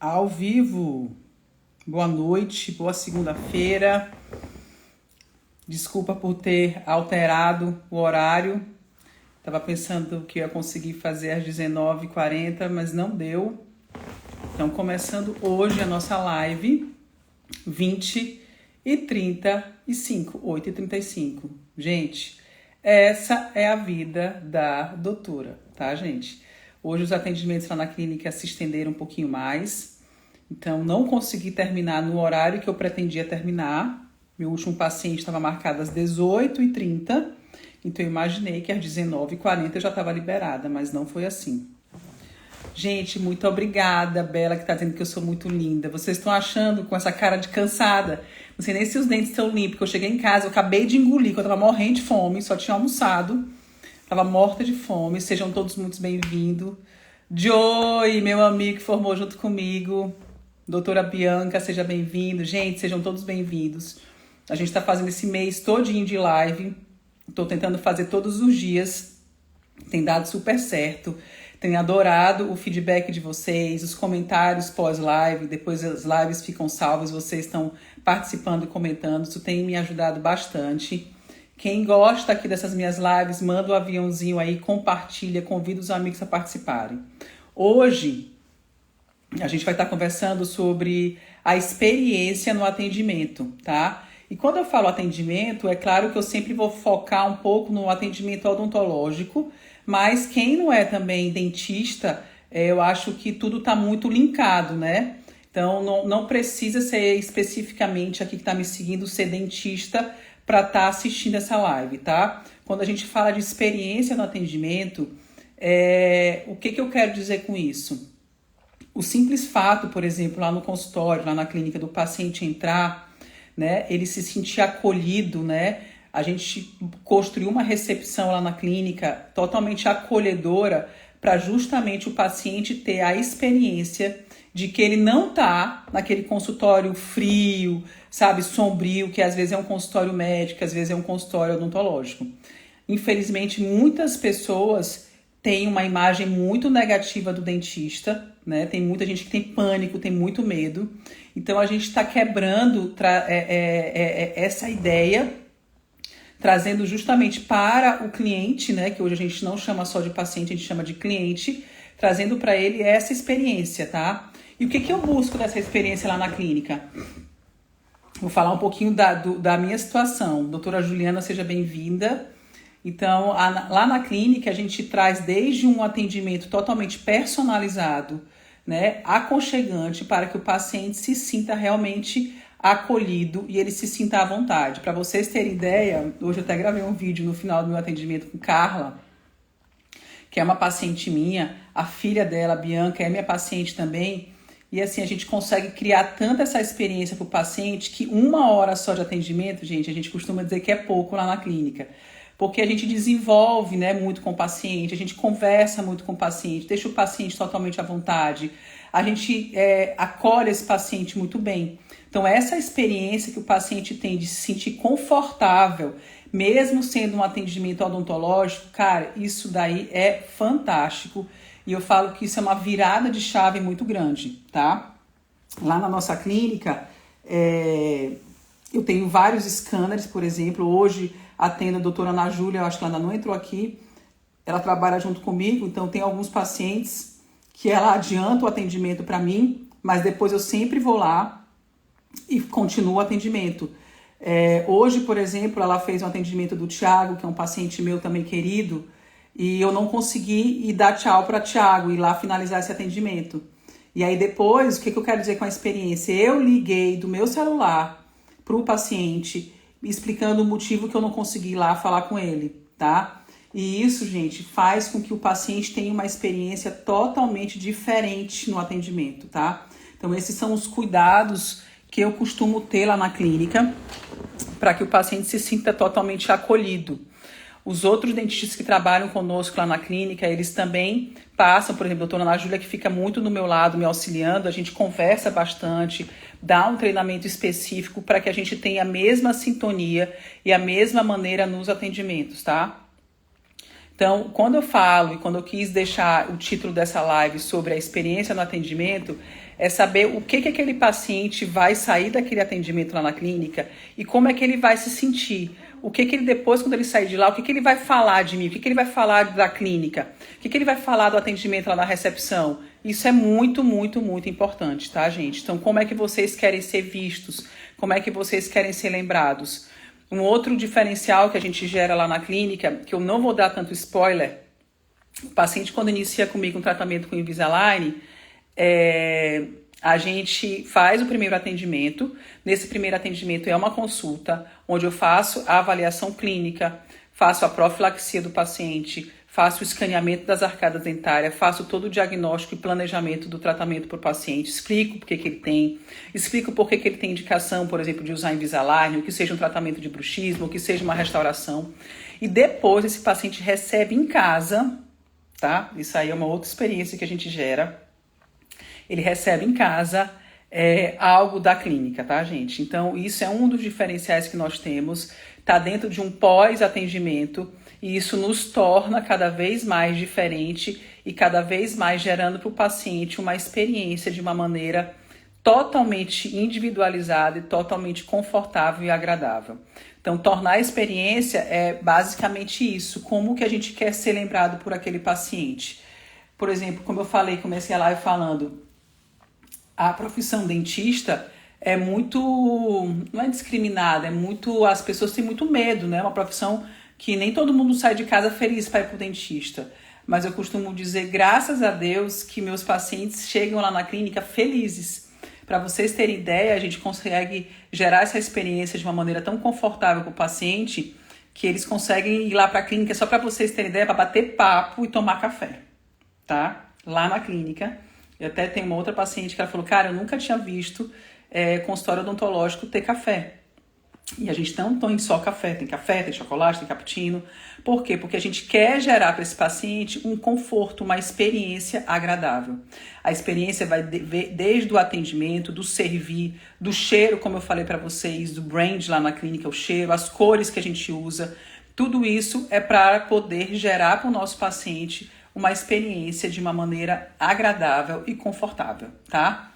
Ao vivo, boa noite, boa segunda-feira. Desculpa por ter alterado o horário. Estava pensando que ia conseguir fazer às 19h40, mas não deu. Então, começando hoje a nossa live, 20h35, 8h35. Gente, essa é a vida da doutora, tá, gente? Hoje os atendimentos lá na clínica se estenderam um pouquinho mais, então não consegui terminar no horário que eu pretendia terminar. Meu último paciente estava marcado às 18h30, então eu imaginei que às 19h40 eu já estava liberada, mas não foi assim. Gente, muito obrigada, Bela, que tá dizendo que eu sou muito linda. Vocês estão achando com essa cara de cansada? Não sei nem se os dentes estão limpos, porque eu cheguei em casa, eu acabei de engolir, que eu tava morrendo de fome, só tinha almoçado. Tava morta de fome. Sejam todos muito bem-vindos. Joey, meu amigo que formou junto comigo. Doutora Bianca, seja bem-vindo. Gente, sejam todos bem-vindos. A gente tá fazendo esse mês todinho de live. Tô tentando fazer todos os dias. Tem dado super certo. Tenho adorado o feedback de vocês, os comentários pós-live. Depois as lives ficam salvas, vocês estão participando e comentando. Isso tem me ajudado bastante. Quem gosta aqui dessas minhas lives, manda o aviãozinho aí, compartilha, convida os amigos a participarem. Hoje, a gente vai estar conversando sobre a experiência no atendimento, tá? E quando eu falo atendimento, é claro que eu sempre vou focar um pouco no atendimento odontológico, mas quem não é também dentista, eu acho que tudo está muito linkado, né? Então, não precisa ser especificamente aqui que está me seguindo ser dentista para estar assistindo essa live, tá? Quando a gente fala de experiência no atendimento, o que eu quero dizer com isso? O simples fato, por exemplo, lá no consultório, lá na clínica, do paciente entrar, né, ele se sentir acolhido, né? A gente construiu uma recepção lá na clínica totalmente acolhedora para justamente o paciente ter a experiência de que ele não tá naquele consultório frio, sabe, sombrio, que às vezes é um consultório médico, às vezes é um consultório odontológico. Infelizmente, muitas pessoas têm uma imagem muito negativa do dentista, né? Tem muita gente que tem pânico, tem muito medo. Então, a gente está quebrando essa ideia, trazendo justamente para o cliente, né? Que hoje a gente não chama só de paciente, a gente chama de cliente, trazendo para ele essa experiência, tá? E o que eu busco dessa experiência lá na clínica? Vou falar um pouquinho da minha situação. Doutora Juliana, seja bem-vinda. Então, lá na clínica, a gente traz desde um atendimento totalmente personalizado, né, aconchegante, para que o paciente se sinta realmente acolhido e ele se sinta à vontade. Para vocês terem ideia, hoje eu até gravei um vídeo no final do meu atendimento com Carla, que é uma paciente minha, a filha dela, Bianca, é minha paciente também. E assim, a gente consegue criar tanta essa experiência para o paciente que 1 hora só de atendimento, gente, a gente costuma dizer que é pouco lá na clínica. Porque a gente desenvolve, né, muito com o paciente, a gente conversa muito com o paciente, deixa o paciente totalmente à vontade, a gente acolhe esse paciente muito bem. Então, essa experiência que o paciente tem de se sentir confortável, mesmo sendo um atendimento odontológico, cara, isso daí é fantástico. E eu falo que isso é uma virada de chave muito grande, tá? Lá na nossa clínica, eu tenho vários scanners, por exemplo. Hoje atendo a doutora Ana Júlia, eu acho que ela ainda não entrou aqui. Ela trabalha junto comigo, então tem alguns pacientes que ela adianta o atendimento para mim, mas depois eu sempre vou lá e continuo o atendimento. Hoje, por exemplo, ela fez um atendimento do Thiago, que é um paciente meu também querido, e eu não consegui ir dar tchau para Thiago, ir lá finalizar esse atendimento. E aí depois, o que eu quero dizer com a experiência? Eu liguei do meu celular para o paciente, explicando o motivo que eu não consegui ir lá falar com ele, tá? E isso, gente, faz com que o paciente tenha uma experiência totalmente diferente no atendimento, tá? Então, esses são os cuidados que eu costumo ter lá na clínica para que o paciente se sinta totalmente acolhido. Os outros dentistas que trabalham conosco lá na clínica, eles também passam, por exemplo, a doutora Ana Júlia, que fica muito do meu lado, me auxiliando, a gente conversa bastante, dá um treinamento específico para que a gente tenha a mesma sintonia e a mesma maneira nos atendimentos, tá? Então, quando eu falo e quando eu quis deixar o título dessa live sobre a experiência no atendimento, é saber o que aquele paciente vai sair daquele atendimento lá na clínica e como é que ele vai se sentir. O que ele depois, quando ele sair de lá, o que ele vai falar de mim, o que ele vai falar da clínica, o que ele vai falar do atendimento lá na recepção. Isso é muito, muito, muito importante, tá, gente? Então, como é que vocês querem ser vistos? Como é que vocês querem ser lembrados? Um outro diferencial que a gente gera lá na clínica, que eu não vou dar tanto spoiler, o paciente quando inicia comigo um tratamento com Invisalign, a gente faz o primeiro atendimento. Nesse primeiro atendimento é uma consulta, onde eu faço a avaliação clínica, faço a profilaxia do paciente, faço o escaneamento das arcadas dentárias, faço todo o diagnóstico e planejamento do tratamento para o paciente, explico por que ele tem, explico por que ele tem indicação, por exemplo, de usar Invisalign, ou que seja um tratamento de bruxismo, ou que seja uma restauração. E depois esse paciente recebe em casa, tá? Isso aí é uma outra experiência que a gente gera. Ele recebe em casa algo da clínica, tá, gente? Então, isso é um dos diferenciais que nós temos, tá dentro de um pós-atendimento, e isso nos torna cada vez mais diferente e cada vez mais gerando para o paciente uma experiência de uma maneira totalmente individualizada e totalmente confortável e agradável. Então, tornar a experiência é basicamente isso, como que a gente quer ser lembrado por aquele paciente. Por exemplo, como eu falei, comecei a live falando, a profissão dentista é muito, não é discriminada, as pessoas têm muito medo, né? É uma profissão que nem todo mundo sai de casa feliz para ir para o dentista. Mas eu costumo dizer, graças a Deus, que meus pacientes chegam lá na clínica felizes. Para vocês terem ideia, a gente consegue gerar essa experiência de uma maneira tão confortável para o paciente que eles conseguem ir lá para a clínica, só para vocês terem ideia, para bater papo e tomar café, tá? Lá na clínica. Eu até tenho uma outra paciente que ela falou, cara, eu nunca tinha visto consultório odontológico ter café. E a gente não tem só café, tem chocolate, tem cappuccino. Por quê? Porque a gente quer gerar para esse paciente um conforto, uma experiência agradável. A experiência vai desde o atendimento, do servir, do cheiro, como eu falei para vocês, do brand lá na clínica, o cheiro, as cores que a gente usa. Tudo isso é para poder gerar para o nosso paciente uma experiência de uma maneira agradável e confortável, tá?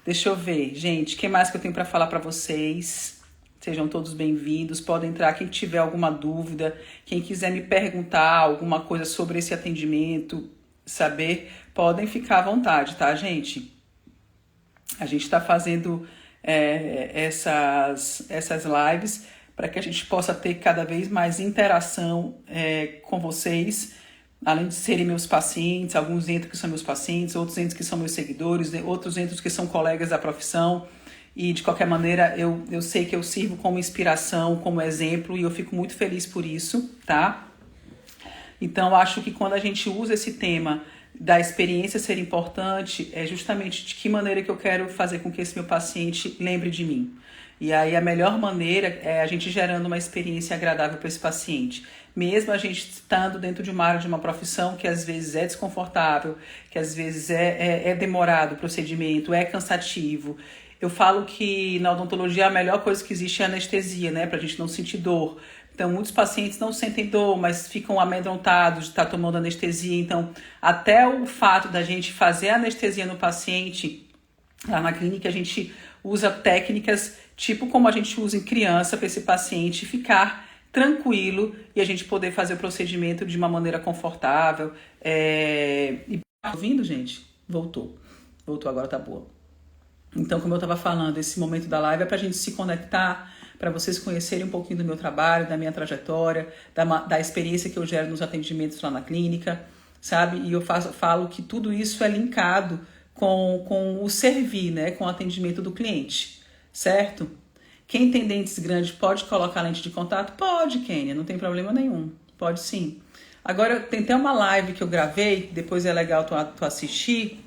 Deixa eu ver, gente, o que mais que eu tenho para falar para vocês? Sejam todos bem-vindos, podem entrar quem tiver alguma dúvida, quem quiser me perguntar alguma coisa sobre esse atendimento, saber, podem ficar à vontade, tá, gente? A gente está fazendo essas lives para que a gente possa ter cada vez mais interação com vocês, além de serem meus pacientes, alguns entram que são meus pacientes, outros entram que são meus seguidores, outros entram que são colegas da profissão. E, de qualquer maneira, eu sei que eu sirvo como inspiração, como exemplo, e eu fico muito feliz por isso, tá? Então, acho que quando a gente usa esse tema da experiência ser importante, é justamente de que maneira que eu quero fazer com que esse meu paciente lembre de mim. E aí, a melhor maneira é a gente gerando uma experiência agradável para esse paciente. Mesmo a gente estando dentro de uma área de uma profissão que às vezes é desconfortável, que às vezes é demorado o procedimento, é cansativo. Eu falo que na odontologia a melhor coisa que existe é a anestesia, né? Pra gente não sentir dor. Então, muitos pacientes não sentem dor, mas ficam amedrontados de estar tomando anestesia. Então, até o fato da gente fazer a anestesia no paciente, lá na clínica, a gente usa técnicas tipo como a gente usa em criança para esse paciente ficar tranquilo e a gente poder fazer o procedimento de uma maneira confortável. E tá ouvindo, gente? Voltou. Voltou, agora tá boa. Então, como eu estava falando, esse momento da live é para a gente se conectar, para vocês conhecerem um pouquinho do meu trabalho, da minha trajetória, da experiência que eu gero nos atendimentos lá na clínica, sabe? E eu falo que tudo isso é linkado com o servir, né? Com o atendimento do cliente, certo? Quem tem dentes grandes pode colocar lente de contato? Pode, Kênia, não tem problema nenhum. Pode sim. Agora, tem até uma live que eu gravei, depois é legal tu assistir,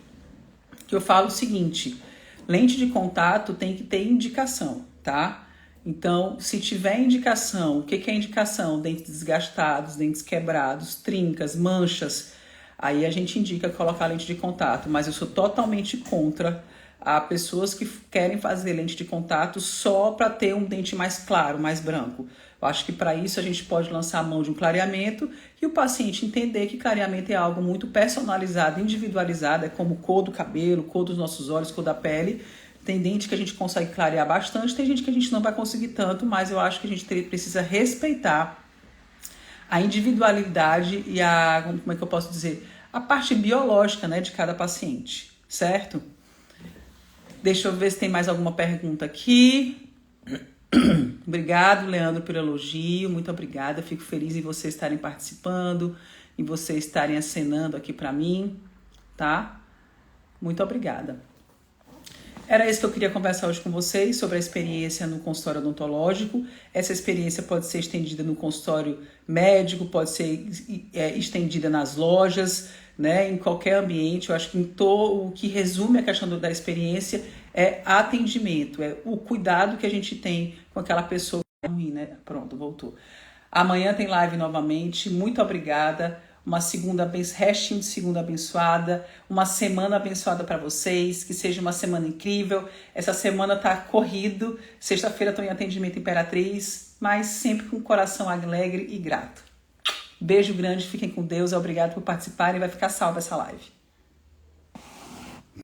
que eu falo o seguinte... Lente de contato tem que ter indicação, tá? Então, se tiver indicação, o que é indicação? Dentes desgastados, dentes quebrados, trincas, manchas, aí a gente indica colocar lente de contato. Mas eu sou totalmente contra a pessoas que querem fazer lente de contato só para ter um dente mais claro, mais branco. Eu acho que para isso a gente pode lançar a mão de um clareamento e o paciente entender que clareamento é algo muito personalizado, individualizado, é como cor do cabelo, cor dos nossos olhos, cor da pele. Tem dente que a gente consegue clarear bastante, tem gente que a gente não vai conseguir tanto, mas eu acho que a gente precisa respeitar a individualidade e a, como é que eu posso dizer, a parte biológica, né, de cada paciente, certo? Deixa eu ver se tem mais alguma pergunta aqui. Obrigado, Leandro, pelo elogio. Muito obrigada. Fico feliz em vocês estarem participando, em vocês estarem acenando aqui para mim, tá? Muito obrigada. Era isso que eu queria conversar hoje com vocês, sobre a experiência no consultório odontológico. Essa experiência pode ser estendida no consultório médico, pode ser estendida nas lojas, né, em qualquer ambiente. Eu acho que o que resume a questão da experiência é atendimento, é o cuidado que a gente tem com aquela pessoa ruim, né? Pronto, voltou. Amanhã tem live novamente. Muito obrigada. Restinho de segunda abençoada, uma semana abençoada para vocês, que seja uma semana incrível. Essa semana tá corrido, sexta-feira estou em atendimento Imperatriz, mas sempre com o coração alegre e grato. Beijo grande, fiquem com Deus, obrigado por participarem, vai ficar salva essa live.